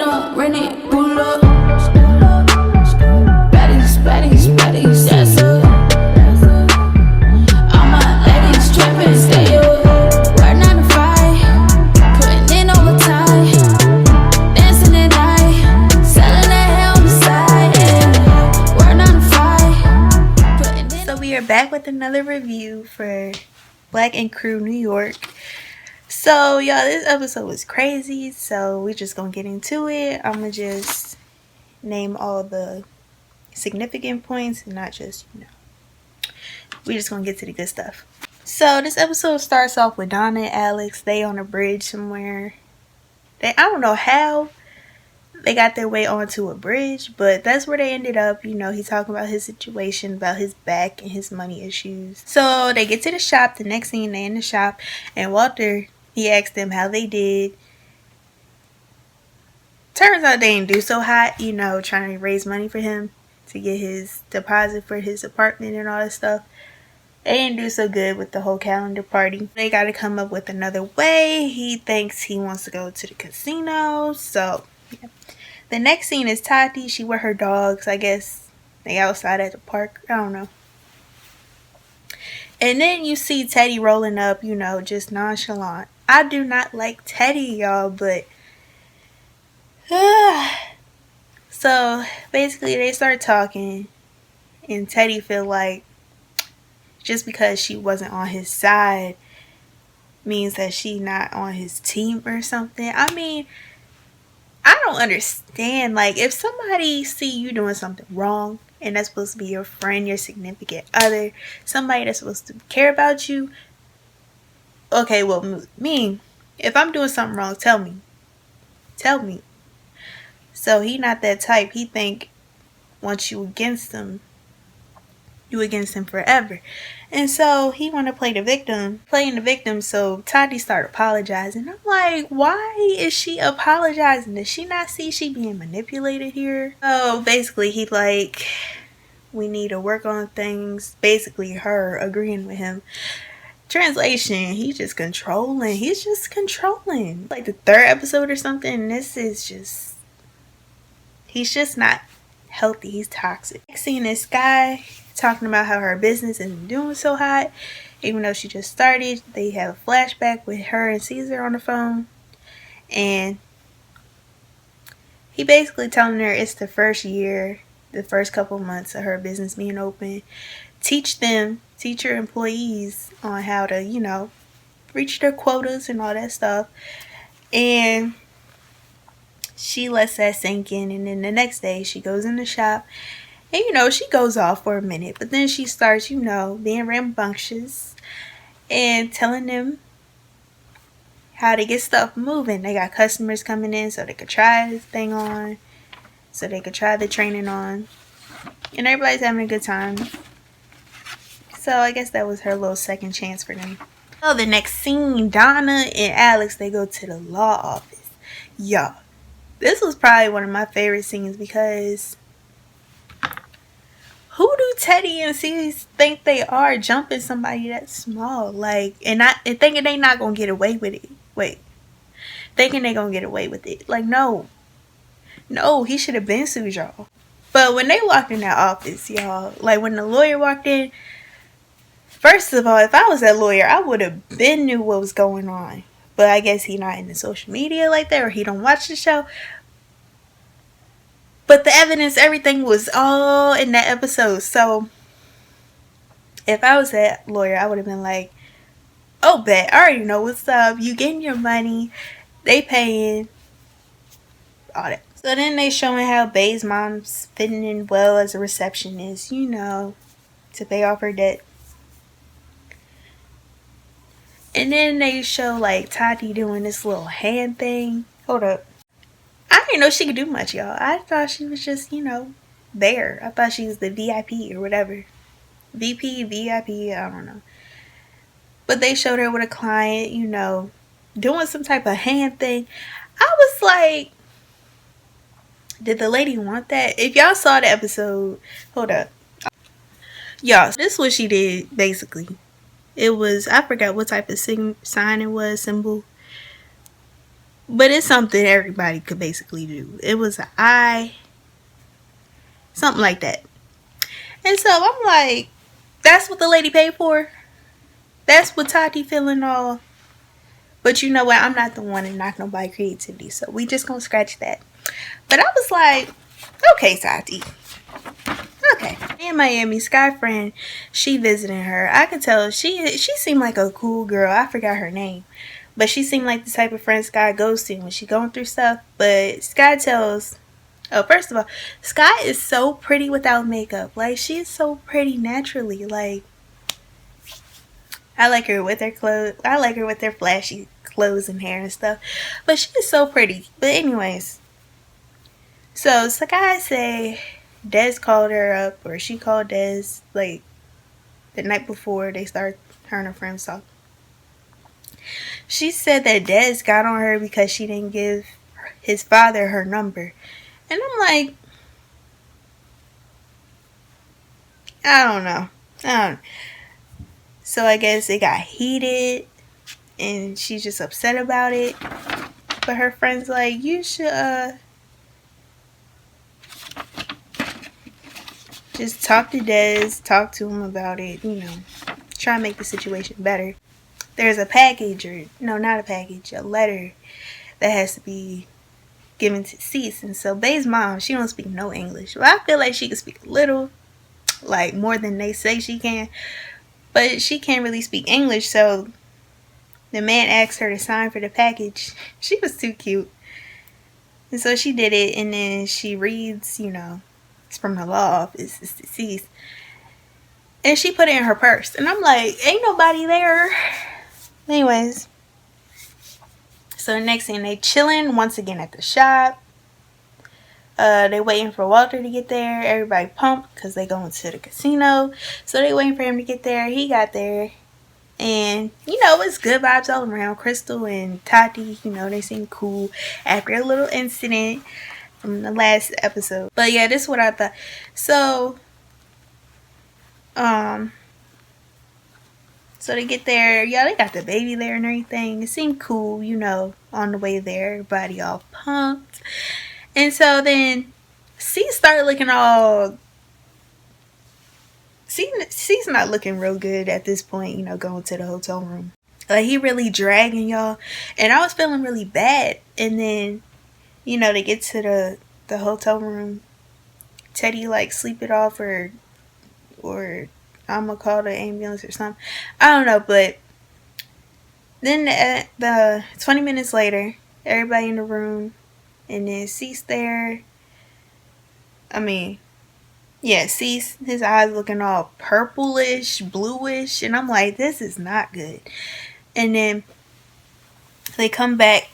up, rent it, pull up. Baddies, baddies, baddies, that's up. All my ladies trapping, stay up. Work 9 to 5, putting in overtime. Dancing at night, selling that hair on the side, yeah. Work 9 to 5, putting in. So we are back with another review for Black and Crew New York. So y'all, this episode was crazy, so we just gonna get into it. I'm gonna just name all the significant points and not just, we just gonna get to the good stuff. So this episode starts off with Donna and Alex. They on a bridge somewhere. I don't know how they got their way onto a bridge, but that's where they ended up. He's talking about his situation, about his back and his money issues. So they get to the shop. The next scene, they in the shop, and Walter, he asked them how they did. Turns out they didn't do so hot, trying to raise money for him to get his deposit for his apartment and all that stuff. They didn't do so good with the whole calendar party. They got to come up with another way. He thinks he wants to go to the casino. So, yeah. The next scene is Tati. She with her dogs. I guess they outside at the park. I don't know. And then you see Teddy rolling up, just nonchalant. I do not like Teddy, y'all, but so basically they start talking, and Teddy feel like just because she wasn't on his side means that she not on his team or something. I mean, I don't understand. Like, if somebody see you doing something wrong, and that's supposed to be your friend, your significant other, somebody that's supposed to care about you. Okay, well, me, if I'm doing something wrong, tell me. Tell me. So he not that type. He think once you against him, you against him forever. And so he want to play the victim, playing the victim. So Tati started apologizing. I'm like, why is she apologizing? Does she not see she being manipulated here? So basically he like, we need to work on things. Basically her agreeing with him. Translation, he's just controlling. He's just controlling. Like the 3rd episode or something. And this is just, he's just not healthy. He's toxic. Next scene is Sky talking about how her business isn't doing so hot, even though she just started. They have a flashback with her and Caesar on the phone, and he basically telling her it's the first year, the first couple months of her business being open. Teach your employees on how to, reach their quotas and all that stuff. And she lets that sink in, and then the next day she goes in the shop. And, she goes off for a minute. But then she starts, being rambunctious and telling them how to get stuff moving. They got customers coming in so they could try this thing on. So they could try the training on. And everybody's having a good time. So I guess that was her little second chance for them. So the next scene, Donna and Alex, they go to the law office. Y'all, this was probably one of my favorite scenes because who do Teddy and Cece think they are, jumping somebody that small? Like, and thinking they not gonna get away with it. Wait. Thinking they gonna get away with it. Like, no. No, he should have been sued y'all. But when they walked in that office, y'all, like when the lawyer walked in, first of all, if I was that lawyer, I would have been knew what was going on. But I guess he not in the social media like that, or he don't watch the show. But the evidence, everything was all in that episode. So, if I was that lawyer, I would have been like, oh, bet, I already know what's up. You getting your money. They paying. All that. So, then they showing how Bae's mom's fitting in well as a receptionist, to pay off her debt. And then they show, like, Tati doing this little hand thing. Hold up. I didn't know she could do much, y'all. I thought she was just, there. I thought she was the VIP or whatever. VP, VIP, I don't know. But they showed her with a client, doing some type of hand thing. I was like, did the lady want that? If y'all saw the episode, hold up. Y'all, this is what she did, basically. It was, I forgot what type of sign it was, symbol. But it's something everybody could basically do. It was an eye, something like that. And so I'm like, that's what the lady paid for? That's what Tati feeling all. But you know what? I'm not the one to knock nobody creativity. So we just gonna scratch that. But I was like, okay, Tati. Okay. In Miami, Sky friend, she visiting her. I could tell she seemed like a cool girl. I forgot her name. But she seemed like the type of friend Sky goes to when she going through stuff. But Sky tells, oh, first of all, Sky is so pretty without makeup. Like, she is so pretty naturally. Like, I like her with her clothes. I like her with her flashy clothes and hair and stuff. But she is so pretty. But anyways, so Sky say Des called her up, or she called Des, like, the night before they started, her and her friends talking. She said that Des got on her because she didn't give his father her number. And I'm like, I don't know. So I guess it got heated and she's just upset about it. But her friend's like, you should just talk to Des, talk to him about it, you know, try to make the situation better. There's a package, or no, not a package, a letter that has to be given to Cease. And so Bay's mom, she don't speak no English. Well, I feel like she can speak a little, like more than they say she can, but she can't really speak English. So the man asked her to sign for the package. She was too cute. And so she did it, and then she reads, you know, it's from the law office, it's deceased. And she put it in her purse. And I'm like, ain't nobody there. Anyways, so the next thing, they chilling once again at the shop. They waiting for Walter to get there. Everybody pumped because they going to the casino. So they waiting for him to get there. He got there. And, you know, it's good vibes all around. Crystal and Tati, you know, they seem cool after a little incident from the last episode. But yeah, this is what I thought. So they get there. Yeah, they got the baby there and everything. It seemed cool, you know, on the way there. Everybody all pumped. And so then C started looking all... C's not looking real good at this point, you know, going to the hotel room. Like, he really dragging y'all. And I was feeling really bad. And then, you know, they get to the hotel room. Teddy, like, sleep it off, or I'm gonna call the ambulance or something. I don't know, but then the 20 minutes later, everybody in the room, and then Cease there. Cease, his eyes looking all purplish, bluish, and I'm like, this is not good. And then they come back,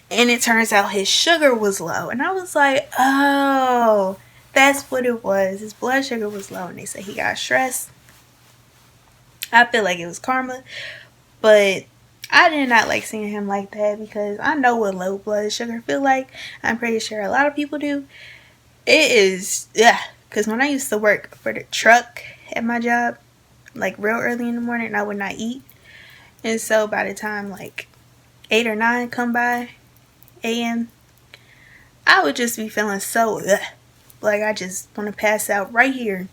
and it turns out his sugar was low, and I was like, oh, that's what it was. His blood sugar was low, and they said he got stressed. I feel like it was karma, but I did not like seeing him like that because I know what low blood sugar feel like. I'm pretty sure a lot of people do. It is, yeah, because when I used to work for the truck at my job, like real early in the morning, I would not eat. And so by the time like 8 or 9 come by a.m., I would just be feeling so, like I just want to pass out right here.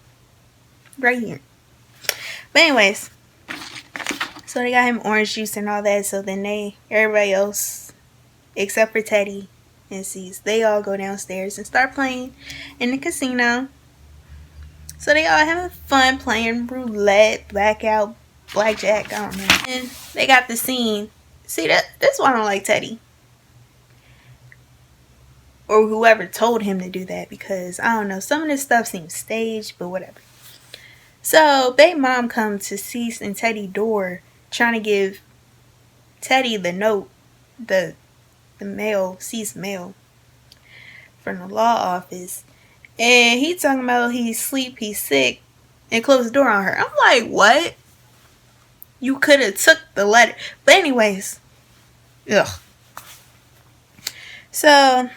Right here. But anyways, so they got him orange juice and all that. So then everybody else, except for Teddy and Cease, they all go downstairs and start playing in the casino. So they all having fun playing roulette, blackout, blackjack, I don't know. And they got the scene. See, that's why I don't like Teddy. Or whoever told him to do that, because I don't know, some of this stuff seems staged, but whatever. So, baby mom comes to Cease and Teddy door, trying to give Teddy the note, the mail, Cease mail, from the law office. And he talking about he's asleep, he's sick, and closed the door on her. I'm like, what? You could have took the letter. But anyways, ugh. So,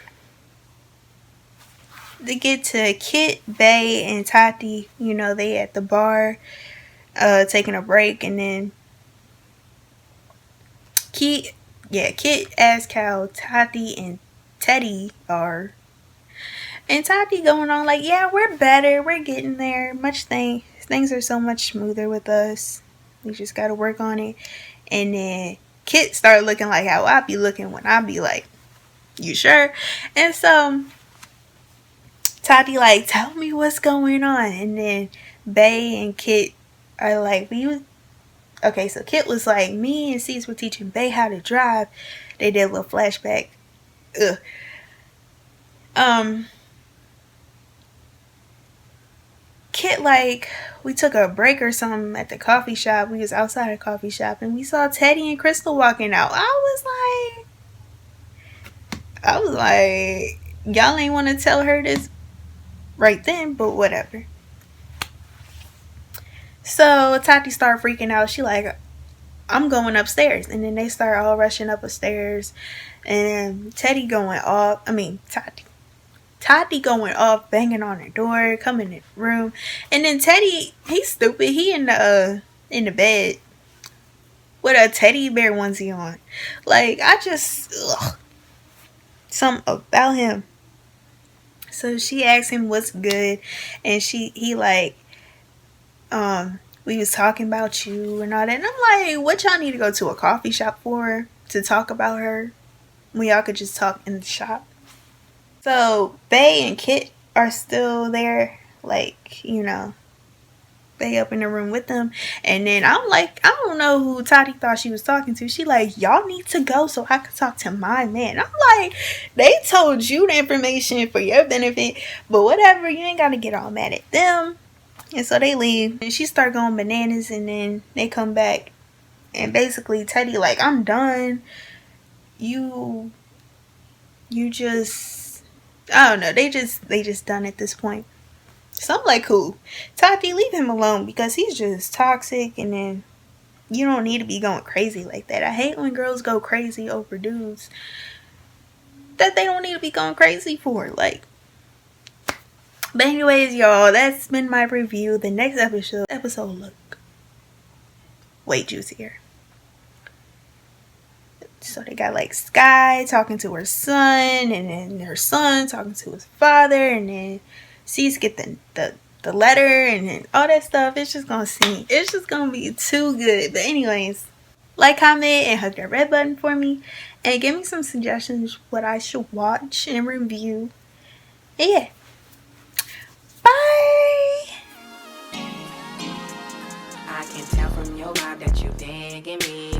they get to Kit, Bay, and Tati. You know, they at the bar, taking a break, and then Kit yeah, Kit asked how Tati and Teddy are. And Tati going on like, yeah, we're better. We're getting there. Things are so much smoother with us. We just got to work on it. And then Kit started looking like how I be looking when I be like, you sure? And so Tati like, tell me what's going on. And then Bay and Kit are like, okay, so Kit was like, me and Cease were teaching Bay how to drive. They did a little flashback. Ugh. Kit like, we took a break or something at the coffee shop. We was outside the coffee shop and we saw Teddy and Crystal walking out. I was like, y'all ain't want to tell her this right then, but whatever. So Tati started freaking out. She like, I'm going upstairs. And then they start all rushing up the stairs. And Tati going off. Tati going off, banging on her door, coming in the room. And then Teddy, he's stupid. He in the bed with a teddy bear onesie on. Like, something about him. So she asked him what's good. And he like, we was talking about you and all that. And I'm like, what y'all need to go to a coffee shop for? To talk about her? When y'all could just talk in the shop. So Bay and Kit are still there. Like, you know, Bay up in the room with them. And then I'm like, I don't know who Tati thought she was talking to. She like, y'all need to go so I could talk to my man. I'm like, they told you the information for your benefit. But whatever, you ain't got to get all mad at them. And so they leave. And she start going bananas. And then they come back. And basically Teddy like, I'm done. You just, I don't know. They just done at this point. So I'm like, cool. Tati, leave him alone because he's just toxic. And then you don't need to be going crazy like that. I hate when girls go crazy over dudes that they don't need to be going crazy for. Like, but anyways, y'all, that's been my review. The next episode look way juicier. So they got like Sky talking to her son, and then her son talking to his father, and then Cease get the letter, and then all that stuff. It's just gonna be too good. But anyways, like, comment, and hit that red button for me, and give me some suggestions what I should watch and review. And yeah, bye. I can tell from your vibe that you digging me.